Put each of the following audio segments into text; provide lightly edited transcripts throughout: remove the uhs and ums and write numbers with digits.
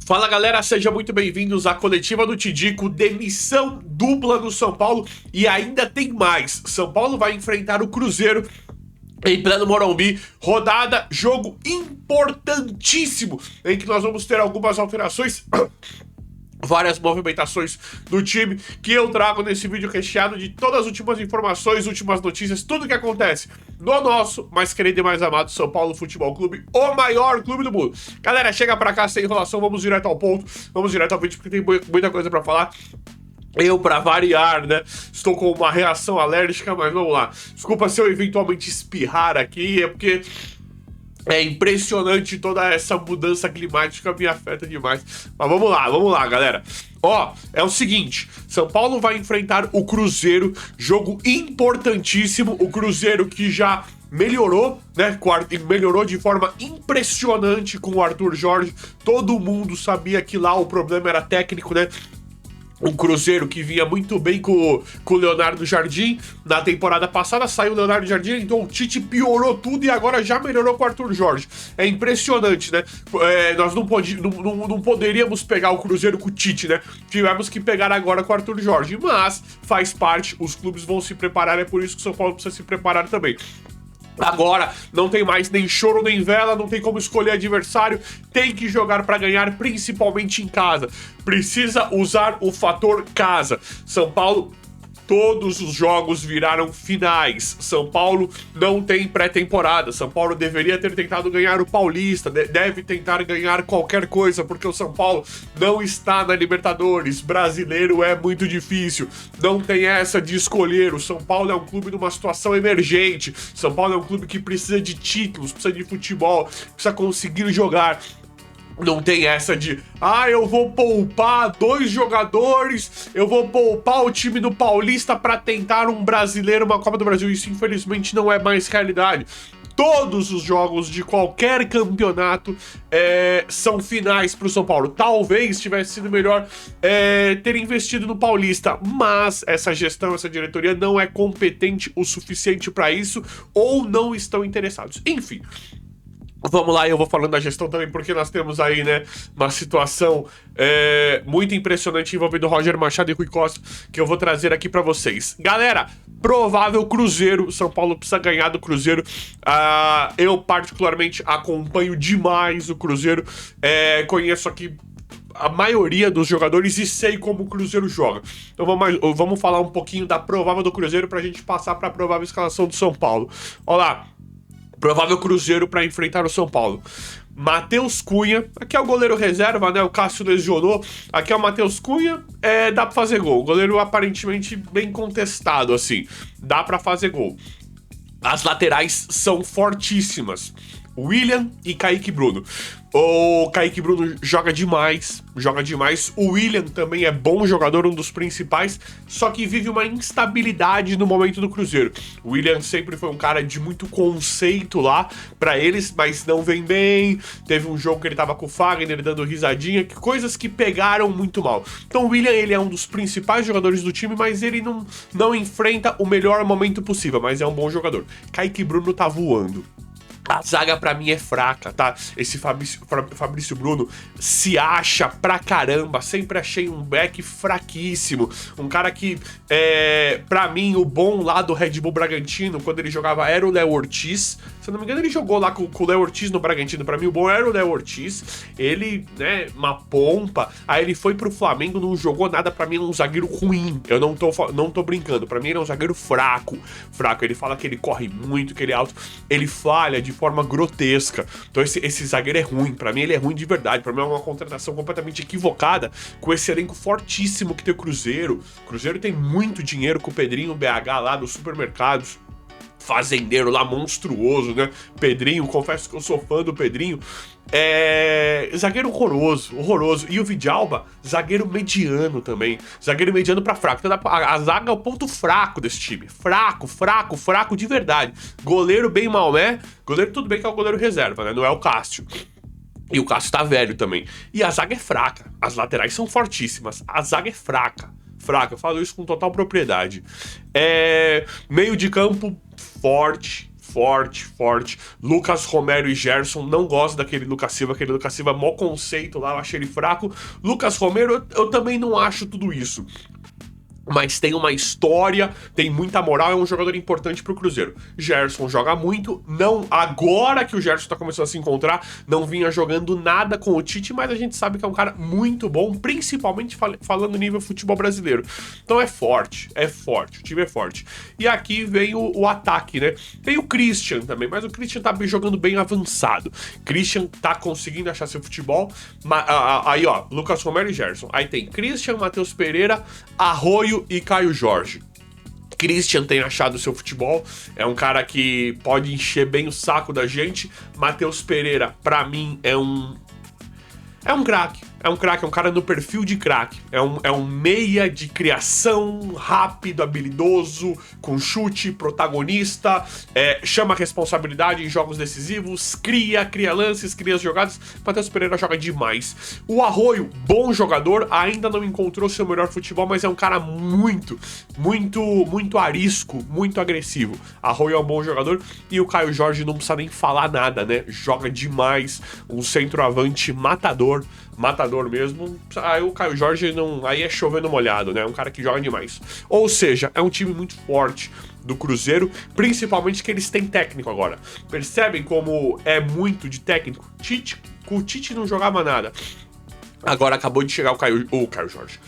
Fala galera, sejam muito bem-vindos à coletiva do Tidico, demissão dupla no São Paulo e ainda tem mais. São Paulo vai enfrentar o Cruzeiro em pleno Morumbi, rodada, jogo importantíssimo em que nós vamos ter algumas alterações, várias movimentações do time que eu trago nesse vídeo recheado de todas as últimas informações, últimas notícias, tudo que acontece no nosso mais querido e mais amado São Paulo Futebol Clube, o maior clube do mundo. Galera, chega pra cá sem enrolação, vamos direto ao ponto, vamos direto ao vídeo porque tem muita coisa pra falar. Eu, pra variar, né, estou com uma reação alérgica, mas vamos lá. Desculpa se eu eventualmente espirrar aqui, é porque é impressionante toda essa mudança climática, me afeta demais. Mas vamos lá, galera. Ó, é o seguinte, São Paulo vai enfrentar o Cruzeiro, jogo importantíssimo, o Cruzeiro que já melhorou, né, melhorou de forma impressionante com o Arthur Jorge. Todo mundo sabia que lá o problema era técnico, né? Um Cruzeiro que vinha muito bem com o Leonardo Jardim. Na temporada passada saiu o Leonardo Jardim, então o Tite piorou tudo e agora já melhorou com o Arthur Jorge. É impressionante, né? Nós não poderíamos pegar o Cruzeiro com o Tite, né? Tivemos que pegar agora com o Arthur Jorge, mas faz parte, os clubes vão se preparar, é por isso que o São Paulo precisa se preparar também. Agora não tem mais nem choro nem vela, não tem como escolher adversário, tem que jogar para ganhar, principalmente em casa. Precisa usar o fator casa. São Paulo, todos os jogos viraram finais. São Paulo não tem pré-temporada. São Paulo deveria ter tentado ganhar o Paulista, deve tentar ganhar qualquer coisa, porque o São Paulo não está na Libertadores. Brasileiro é muito difícil. Não tem essa de escolher. O São Paulo é um clube numa situação emergente. São Paulo é um clube que precisa de títulos, precisa de futebol, precisa conseguir jogar. Não tem essa de, eu vou poupar 2 jogadores, eu vou poupar o time do Paulista pra tentar um brasileiro, uma Copa do Brasil. Isso, infelizmente, não é mais realidade. Todos os jogos de qualquer campeonato são finais pro São Paulo. Talvez tivesse sido melhor ter investido no Paulista, mas essa gestão, essa diretoria não é competente o suficiente pra isso ou não estão interessados. Enfim. Vamos lá, eu vou falando da gestão também, porque nós temos aí, né, uma situação muito impressionante envolvendo Roger Machado e Rui Costa, que eu vou trazer aqui pra vocês. Galera, provável Cruzeiro, São Paulo precisa ganhar do Cruzeiro. Eu particularmente acompanho demais o Cruzeiro, conheço aqui a maioria dos jogadores e sei como o Cruzeiro joga. Então vamos falar um pouquinho da provável do Cruzeiro pra gente passar pra provável escalação do São Paulo. Olha lá. Provável Cruzeiro para enfrentar o São Paulo. Matheus Cunha, aqui é o goleiro reserva, né? O Cássio lesionou. Aqui é o Matheus Cunha, dá pra fazer gol. O goleiro aparentemente bem contestado, assim. Dá pra fazer gol. As laterais são fortíssimas. William e Kaique Bruno. O Kaique Bruno joga demais. O William também é bom jogador, um dos principais, só que vive uma instabilidade no momento do Cruzeiro. O William sempre foi um cara de muito conceito lá pra eles, mas não vem bem. Teve um jogo que ele tava com o Fagner dando risadinha, coisas que pegaram muito mal. Então o William, ele é um dos principais jogadores do time, mas ele não enfrenta o melhor momento possível, mas é um bom jogador. Kaique Bruno tá voando. A zaga pra mim é fraca, tá? Esse Fabrício Bruno se acha pra caramba. Sempre achei um back fraquíssimo. Um cara que, pra mim, o bom lá do Red Bull Bragantino, quando ele jogava, era o Léo Ortiz. Se eu não me engano, ele jogou lá com o Léo Ortiz no Bragantino. Pra mim, o bom era o Léo Ortiz. Ele, né, uma pompa. Aí ele foi pro Flamengo, não jogou nada. Pra mim, é um zagueiro ruim. Eu não tô brincando. Pra mim, ele é um zagueiro fraco. Ele fala que ele corre muito, que ele é alto. Ele falha de forma grotesca. Então esse zagueiro é ruim. Pra mim, ele é ruim de verdade. Pra mim, é uma contratação completamente equivocada com esse elenco fortíssimo que tem o Cruzeiro. O Cruzeiro tem muito dinheiro com o Pedrinho BH lá nos supermercados. Fazendeiro lá monstruoso, né? Pedrinho, confesso que eu sou fã do Pedrinho. Zagueiro horroroso. E o Vidalba, zagueiro mediano também. Zagueiro mediano pra fraco. Então, a zaga é o ponto fraco desse time. Fraco de verdade. Goleiro bem malé. Goleiro tudo bem que é o goleiro reserva, né? Não é o Cássio. E o Cássio tá velho também. E a zaga é fraca. As laterais são fortíssimas. A zaga é fraca. Eu falo isso com total propriedade. Meio de campo forte. forte, forte. Lucas Romero e Gerson, não gosto daquele Lucas Silva, mó conceito lá, eu achei ele fraco. Lucas Romero, eu também não acho tudo isso. Mas tem uma história, tem muita moral, é um jogador importante pro Cruzeiro. Gerson joga muito, não agora que o Gerson tá começando a se encontrar, não vinha jogando nada com o Tite, mas a gente sabe que é um cara muito bom, principalmente falando nível futebol brasileiro. Então é forte, o time é forte. E aqui vem o ataque, né? Tem o Christian também, mas o Christian tá jogando bem avançado. Christian tá conseguindo achar seu futebol. Aí, ó, Lucas Romero e Gerson. Aí tem Christian, Matheus Pereira, Arroio e Caio Jorge. Christian tem achado seu futebol, é um cara que pode encher bem o saco da gente. Matheus Pereira, pra mim, é um craque. É um cara no perfil de craque. É um meia de criação, rápido, habilidoso, com chute, protagonista, chama a responsabilidade em jogos decisivos, cria lances, cria jogadas. Matheus Pereira joga demais. O Arroio, bom jogador, ainda não encontrou seu melhor futebol, mas é um cara muito arisco, muito agressivo. Arroio é um bom jogador e o Caio Jorge não precisa nem falar nada, né? Joga demais, um centroavante matador mesmo. Aí o Caio Jorge não. Aí é chovendo molhado, né? É um cara que joga demais. Ou seja, é um time muito forte do Cruzeiro, principalmente que eles têm técnico agora. Percebem como é muito de técnico? Com o Tite não jogava nada. Agora acabou de chegar o Caio Jorge.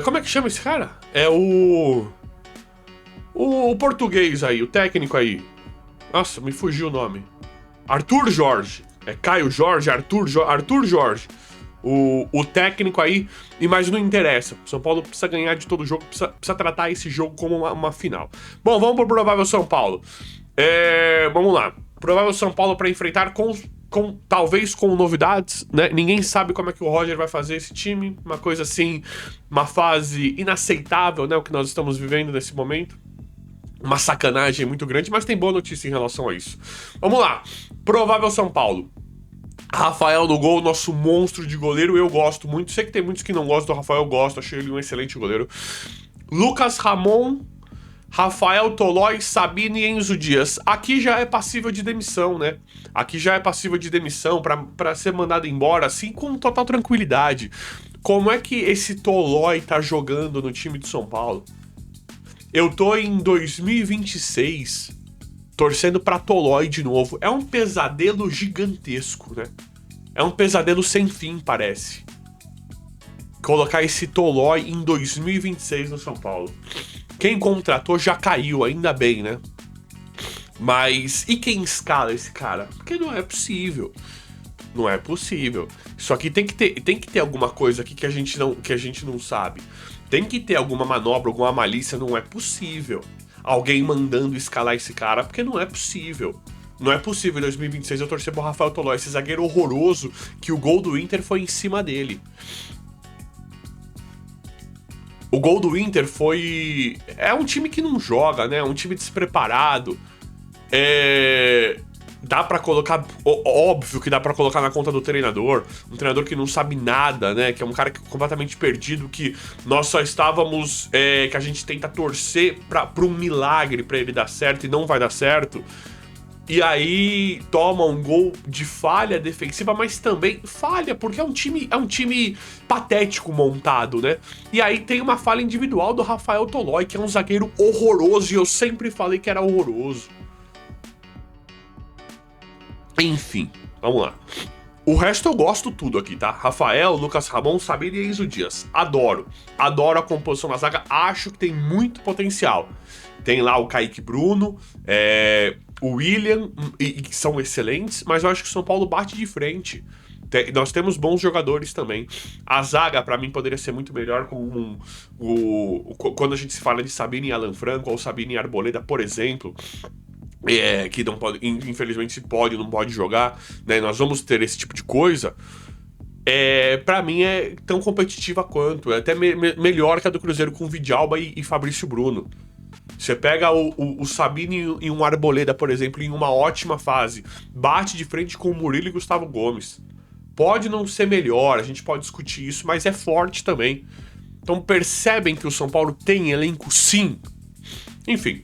Como é que chama esse cara? É o português aí, o técnico aí. Nossa, me fugiu o nome. Arthur Jorge. É Caio Jorge, Arthur Jorge. O técnico aí, mas não interessa. São Paulo precisa ganhar de todo jogo, precisa tratar esse jogo como uma final. Bom, vamos pro provável São Paulo. Vamos lá. Provável São Paulo para enfrentar talvez com novidades, né? Ninguém sabe como é que o Roger vai fazer esse time. Uma coisa assim, uma fase inaceitável, né? O que nós estamos vivendo nesse momento. Uma sacanagem muito grande, mas tem boa notícia em relação a isso. Vamos lá. Provável São Paulo. Rafael no gol, nosso monstro de goleiro, eu gosto muito. Sei que tem muitos que não gostam do Rafael, eu gosto, achei ele um excelente goleiro. Lucas Ramon, Rafael Tolói, Sabino e Enzo Dias. Aqui já é passível de demissão, né? Aqui já é passível de demissão pra ser mandado embora, assim, com total tranquilidade. Como é que esse Tolói tá jogando no time de São Paulo? Eu tô em 2026 torcendo pra Tolói de novo. É um pesadelo gigantesco, né? É um pesadelo sem fim, parece. Colocar esse Tolói em 2026 no São Paulo. Quem contratou já caiu, ainda bem, né? Mas e quem escala esse cara? Porque não é possível. Não é possível. Só que tem que ter alguma coisa aqui que a gente não sabe. Tem que ter alguma manobra, alguma malícia, não é possível. Alguém mandando escalar esse cara, porque não é possível. Não é possível em 2026 eu torcer pro Rafael Tolói, esse zagueiro horroroso, que o gol do Inter foi em cima dele. O gol do Inter foi... É um time que não joga, né? É um time despreparado. Dá pra colocar... Óbvio que dá pra colocar na conta do treinador. Um treinador que não sabe nada, né? Que é um cara completamente perdido, que nós só estávamos... que a gente tenta torcer pra um milagre pra ele dar certo e não vai dar certo. E aí toma um gol de falha defensiva, mas também falha, porque é um time patético montado, né? E aí tem uma falha individual do Rafael Tolói, que é um zagueiro horroroso, e eu sempre falei que era horroroso. Enfim, vamos lá. O resto eu gosto tudo aqui, tá? Rafael, Lucas Ramon, Sabino e Enzo Dias. Adoro a composição da zaga, acho que tem muito potencial. Tem lá o Kaique Bruno, o William, que são excelentes, mas eu acho que o São Paulo bate de frente. Nós temos bons jogadores também. A zaga, pra mim, poderia ser muito melhor quando a gente se fala de Sabino e Alan Franco, ou Sabino e Arboleda, por exemplo. Que não pode, infelizmente se pode, não pode jogar, né? Nós vamos ter esse tipo de coisa. Pra mim é tão competitiva quanto, é até melhor que a do Cruzeiro com Vidalba e Fabrício Bruno. Você pega o Sabino e um Arboleda, por exemplo, em uma ótima fase, bate de frente com o Murilo e Gustavo Gomes. Pode não ser melhor, a gente pode discutir isso, mas é forte também. Então percebem que o São Paulo tem elenco, sim. Enfim,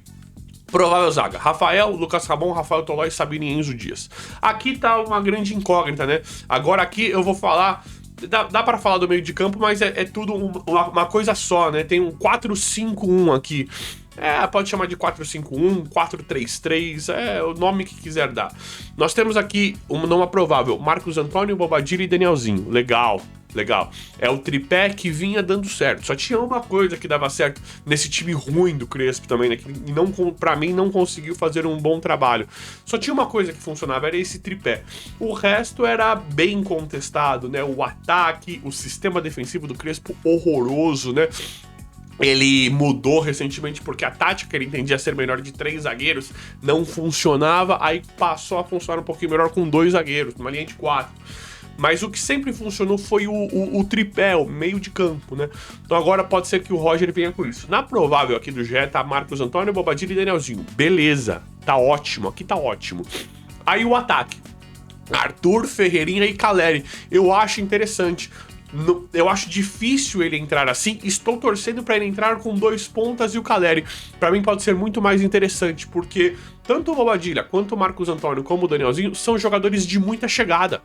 Provável zaga: Rafael, Lucas Ramon, Rafael Tolói, Sabino e Enzo Dias. Aqui tá uma grande incógnita, né? Agora aqui eu vou falar... Dá pra falar do meio de campo, mas é tudo uma coisa só, né? Tem um 4-5-1 aqui. Pode chamar de 4-5-1, 4-3-3, o nome que quiser dar. Nós temos aqui numa provável: Marcos Antônio, Bobadilla e Danielzinho. Legal. É o tripé que vinha dando certo. Só tinha uma coisa que dava certo nesse time ruim do Crespo também, né? Que pra mim não conseguiu fazer um bom trabalho. Só tinha uma coisa que funcionava, era esse tripé. O resto era bem contestado, né? O ataque, o sistema defensivo do Crespo horroroso, né? Ele mudou recentemente porque a tática que ele entendia ser melhor de 3 zagueiros não funcionava, aí passou a funcionar um pouquinho melhor com 2 zagueiros, numa linha de 4. Mas o que sempre funcionou foi o tripé, o meio de campo, né? Então agora pode ser que o Roger venha com isso. Na provável aqui do GE tá Marcos Antônio, Bobadilla e Danielzinho. Beleza, tá ótimo, aqui tá ótimo. Aí o ataque: Arthur, Ferreirinha e Caleri. Eu acho interessante. Eu acho difícil ele entrar assim. Estou torcendo para ele entrar com 2 pontas e o Caleri. Para mim pode ser muito mais interessante, porque tanto o Bobadilla quanto o Marcos Antônio como o Danielzinho são jogadores de muita chegada.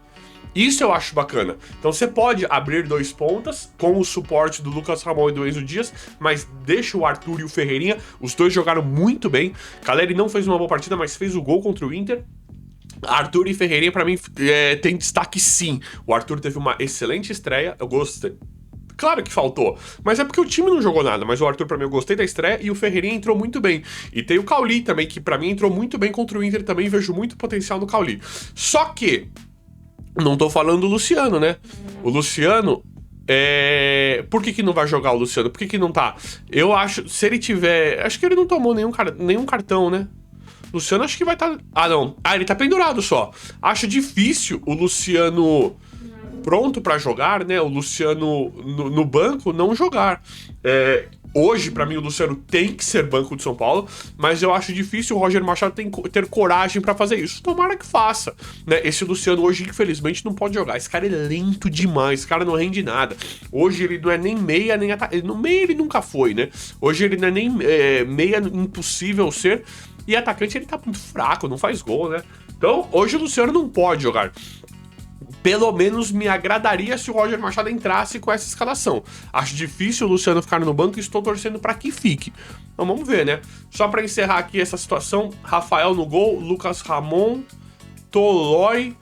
Isso eu acho bacana. Então você pode abrir 2 pontas com o suporte do Lucas Ramon e do Enzo Dias, mas deixa o Arthur e o Ferreirinha. Os dois jogaram muito bem. Caleri não fez uma boa partida, mas fez o gol contra o Inter. Arthur e Ferreirinha, pra mim, tem destaque sim. O Arthur teve uma excelente estreia, eu gostei. Claro que faltou, mas é porque o time não jogou nada. Mas o Arthur, pra mim, eu gostei da estreia e o Ferreirinha entrou muito bem. E tem o Cauli também, que pra mim entrou muito bem contra o Inter também, vejo muito potencial no Cauli. Só que não tô falando do Luciano, né? O Luciano... Por que não vai jogar o Luciano? Por que não tá? Eu acho, se ele tiver... Acho que ele não tomou nenhum cartão, né? Luciano acho que vai estar... não. Ele tá pendurado só. Acho difícil o Luciano pronto pra jogar, né? O Luciano no banco não jogar. Hoje, pra mim, o Luciano tem que ser banco de São Paulo, mas eu acho difícil o Roger Machado ter coragem pra fazer isso. Tomara que faça, né? Esse Luciano hoje, infelizmente, não pode jogar. Esse cara é lento demais, esse cara não rende nada. Hoje ele não é nem meia, nem atacante. No meia ele nunca foi, né? Hoje ele não é nem meia, impossível ser. E atacante ele tá muito fraco, não faz gol, né? Então, hoje o Luciano não pode jogar. Pelo menos me agradaria se o Roger Machado entrasse com essa escalação. Acho difícil o Luciano ficar no banco e estou torcendo para que fique. Então vamos ver, né? Só para encerrar aqui essa situação: Rafael no gol, Lucas Ramon, Tolói,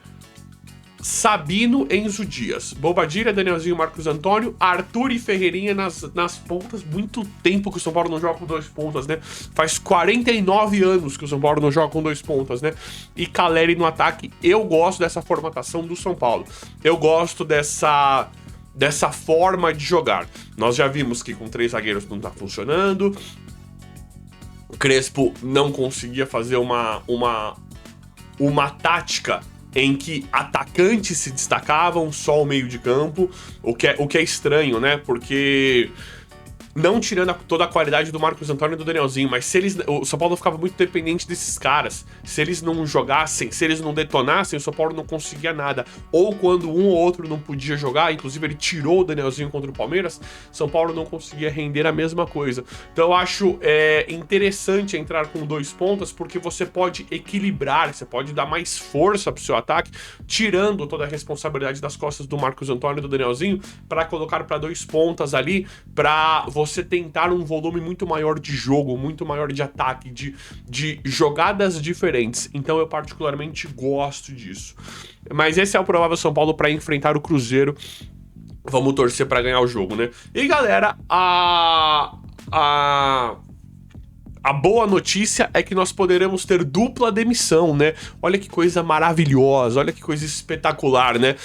Sabino, Enzo Dias, Bobadilla, Danielzinho, Marcos Antônio, Arthur e Ferreirinha nas pontas. Muito tempo que o São Paulo não joga com 2 pontas, né? Faz 49 anos que o São Paulo não joga com 2 pontas, né? E Caleri no ataque. Eu gosto dessa formatação do São Paulo. Eu gosto dessa forma de jogar. Nós já vimos que com 3 zagueiros não tá funcionando. O Crespo não conseguia fazer uma tática em que atacantes se destacavam, só o meio de campo, o que é estranho, né? Porque não tirando toda a qualidade do Marcos Antônio e do Danielzinho, mas o São Paulo ficava muito dependente desses caras. Se eles não jogassem, se eles não detonassem, o São Paulo não conseguia nada. Ou quando um ou outro não podia jogar, inclusive ele tirou o Danielzinho contra o Palmeiras, São Paulo não conseguia render a mesma coisa. Então eu acho interessante entrar com 2 pontas, porque você pode equilibrar, você pode dar mais força pro seu ataque, tirando toda a responsabilidade das costas do Marcos Antônio e do Danielzinho, para colocar para 2 pontas ali, para você tentar um volume muito maior de jogo, muito maior de ataque, de jogadas diferentes. Então eu particularmente gosto disso. Mas esse é o provável São Paulo para enfrentar o Cruzeiro. Vamos torcer para ganhar o jogo, né? E galera, a boa notícia é que nós poderemos ter dupla demissão, né? Olha que coisa maravilhosa, olha que coisa espetacular, né?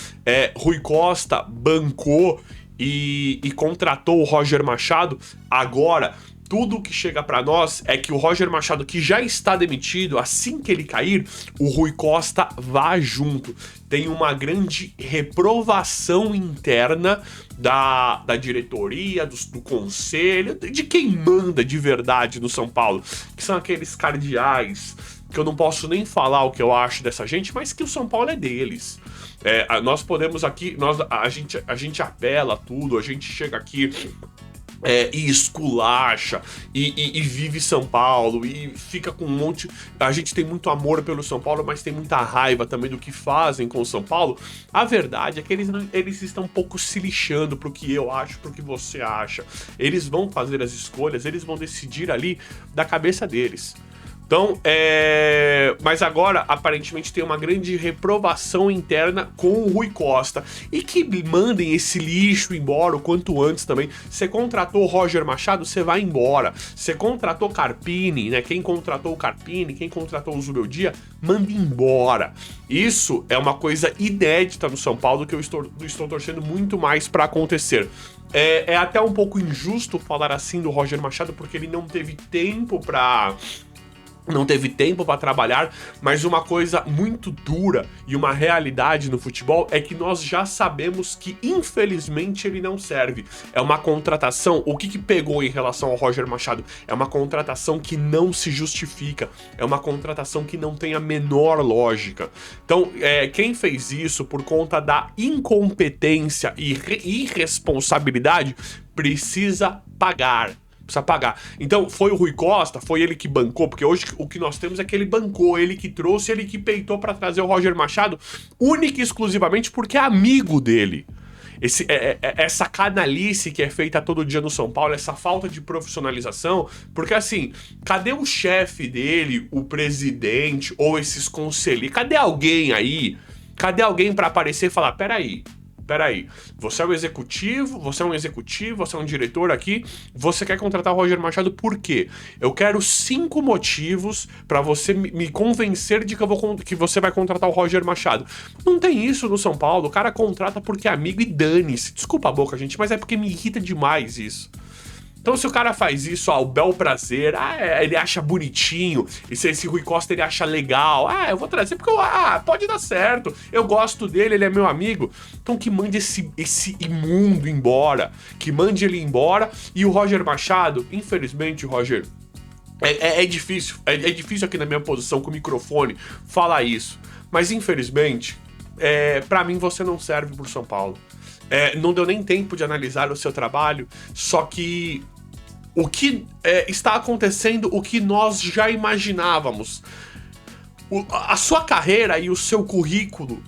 Rui Costa bancou e contratou o Roger Machado. Agora, tudo que chega pra nós é que o Roger Machado, que já está demitido, assim que ele cair, o Rui Costa vá junto. Tem uma grande reprovação interna da diretoria, do conselho, de quem manda de verdade no São Paulo, que são aqueles cardeais, que eu não posso nem falar o que eu acho dessa gente, mas que o São Paulo é deles. Nós podemos aqui, a gente apela tudo, a gente chega aqui e esculacha, e vive São Paulo, e fica com um monte... A gente tem muito amor pelo São Paulo, mas tem muita raiva também do que fazem com o São Paulo. A verdade é que eles estão um pouco se lixando pro que eu acho, pro que você acha. Eles vão fazer as escolhas, eles vão decidir ali da cabeça deles. Então, mas agora, aparentemente, tem uma grande reprovação interna com o Rui Costa. E que mandem esse lixo embora o quanto antes também. Você contratou o Roger Machado, você vai embora. Você contratou Carpini, né? Quem contratou o Carpini, quem contratou o Zubeldia, manda embora. Isso é uma coisa inédita no São Paulo que eu estou torcendo muito mais para acontecer. É até um pouco injusto falar assim do Roger Machado, porque ele não teve tempo para trabalhar, mas uma coisa muito dura e uma realidade no futebol é que nós já sabemos que infelizmente ele não serve. É uma contratação, o que pegou em relação ao Roger Machado? É uma contratação que não se justifica, é uma contratação que não tem a menor lógica. Então, quem fez isso por conta da incompetência e irresponsabilidade precisa pagar. Então, foi o Rui Costa, foi ele que bancou, porque hoje o que nós temos é que ele bancou, ele que trouxe, ele que peitou pra trazer o Roger Machado, única e exclusivamente porque é amigo dele. Essa canalice que é feita todo dia no São Paulo, essa falta de profissionalização, porque assim, cadê o chefe dele, o presidente, ou esses conselheiros? Cadê alguém aí? Cadê alguém pra aparecer e falar, peraí, você é um executivo, você é um diretor aqui, você quer contratar o Roger Machado por quê? Eu quero 5 motivos pra você me convencer de que você vai contratar o Roger Machado. Não tem isso no São Paulo, o cara contrata porque é amigo e dane-se. Desculpa a boca, gente, mas é porque me irrita demais isso. Então se o cara faz isso ao bel prazer, ele acha bonitinho, esse Rui Costa ele acha legal, eu vou trazer porque pode dar certo, eu gosto dele, ele é meu amigo. Então que mande esse imundo embora, que mande ele embora. E o Roger Machado, infelizmente, Roger, é difícil aqui na minha posição com o microfone falar isso, mas infelizmente, pra mim você não serve pro São Paulo. Não deu nem tempo de analisar o seu trabalho, só que o que está acontecendo, o que nós já imaginávamos. A sua carreira e o seu currículo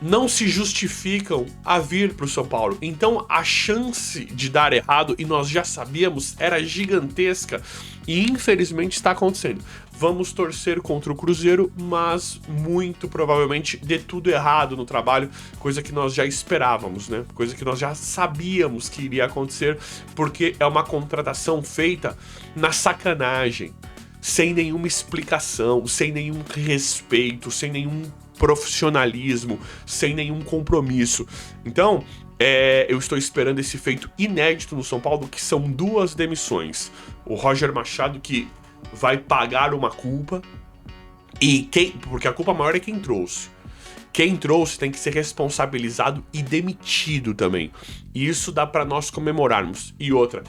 não se justificam a vir para o São Paulo. Então a chance de dar errado, e nós já sabíamos, era gigantesca. E infelizmente está acontecendo. Vamos torcer contra o Cruzeiro, mas muito provavelmente dê tudo errado no trabalho, coisa que nós já esperávamos, né? Coisa que nós já sabíamos que iria acontecer, porque é uma contratação feita na sacanagem, sem nenhuma explicação, sem nenhum respeito, sem nenhum profissionalismo, sem nenhum compromisso. Então, eu estou esperando esse feito inédito no São Paulo, que são 2 demissões. O Roger Machado, que vai pagar uma culpa, porque a culpa maior é quem trouxe. Quem trouxe tem que ser responsabilizado e demitido também. E isso dá pra nós comemorarmos. E outra,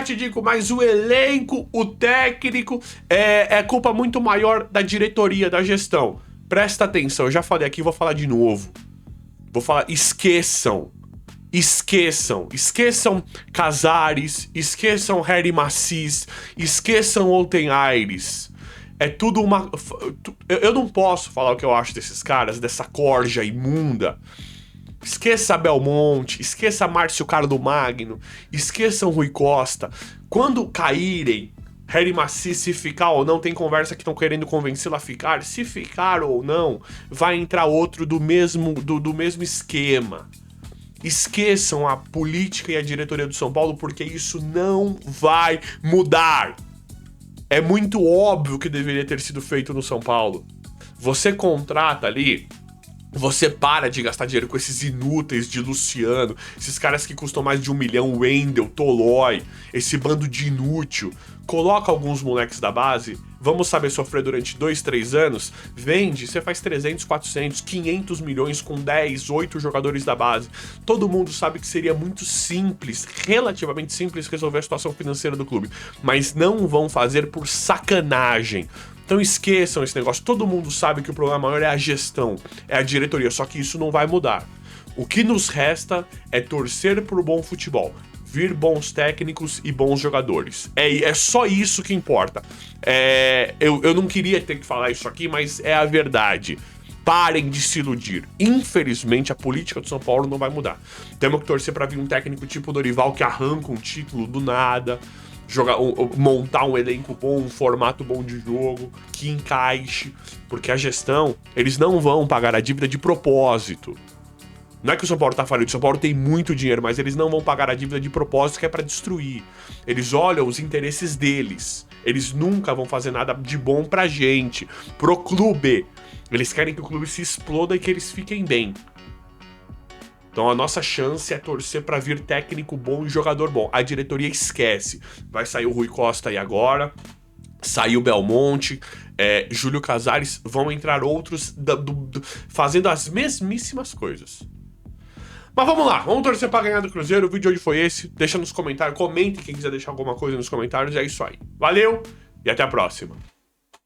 te digo, mas o elenco, o técnico, é culpa muito maior da diretoria, da gestão. Presta atenção, eu já falei aqui, vou falar de novo. Esqueçam Casares, esqueçam Harry Macis, esqueçam Outen Aires. É tudo uma... Eu não posso falar o que eu acho desses caras, dessa corja imunda. Esqueça Belmonte, esqueça Márcio Carlo Magno, esqueçam Rui Costa. Quando caírem, Harry Macis, se ficar ou não, tem conversa que estão querendo convencê-lo a ficar. Se ficar ou não, vai entrar outro do mesmo esquema. Esqueçam a política e a diretoria do São Paulo, porque isso não vai mudar. É muito óbvio que deveria ter sido feito no São Paulo. Você contrata ali, você para de gastar dinheiro com esses inúteis de Luciano, esses caras que custam mais de 1 milhão, Wendel, Tolói, esse bando de inútil. Coloca alguns moleques da base, vamos saber sofrer durante 2, 3 anos, vende, você faz 300, 400, 500 milhões com 10, 8 jogadores da base. Todo mundo sabe que seria muito simples, relativamente simples, resolver a situação financeira do clube, mas não vão fazer por sacanagem. Então esqueçam esse negócio, todo mundo sabe que o problema maior é a gestão, é a diretoria, só que isso não vai mudar. O que nos resta é torcer por bom futebol. vir bons técnicos e bons jogadores. É só isso que importa. Eu não queria ter que falar isso aqui, mas é a verdade. Parem de se iludir. Infelizmente, a política do São Paulo não vai mudar. Temos que torcer pra vir um técnico tipo Dorival que arranca um título do nada, montar um elenco bom, um formato bom de jogo, que encaixe. Porque a gestão, eles não vão pagar a dívida de propósito. Não é que o São Paulo tá falido, o São Paulo tem muito dinheiro, mas eles não vão pagar a dívida de propósito, que é pra destruir. Eles olham os interesses deles. Eles nunca vão fazer nada de bom pra gente, pro clube. Eles querem que o clube se exploda e que eles fiquem bem. Então a nossa chance é torcer pra vir técnico bom e jogador bom. A diretoria esquece. Vai sair o Rui Costa aí agora, saiu o Belmonte, Júlio Casares, vão entrar outros fazendo as mesmíssimas coisas. Mas vamos lá, vamos torcer pra ganhar do Cruzeiro. O vídeo de hoje foi esse. Deixa nos comentários, comente quem quiser deixar alguma coisa nos comentários. É isso aí. Valeu e até a próxima.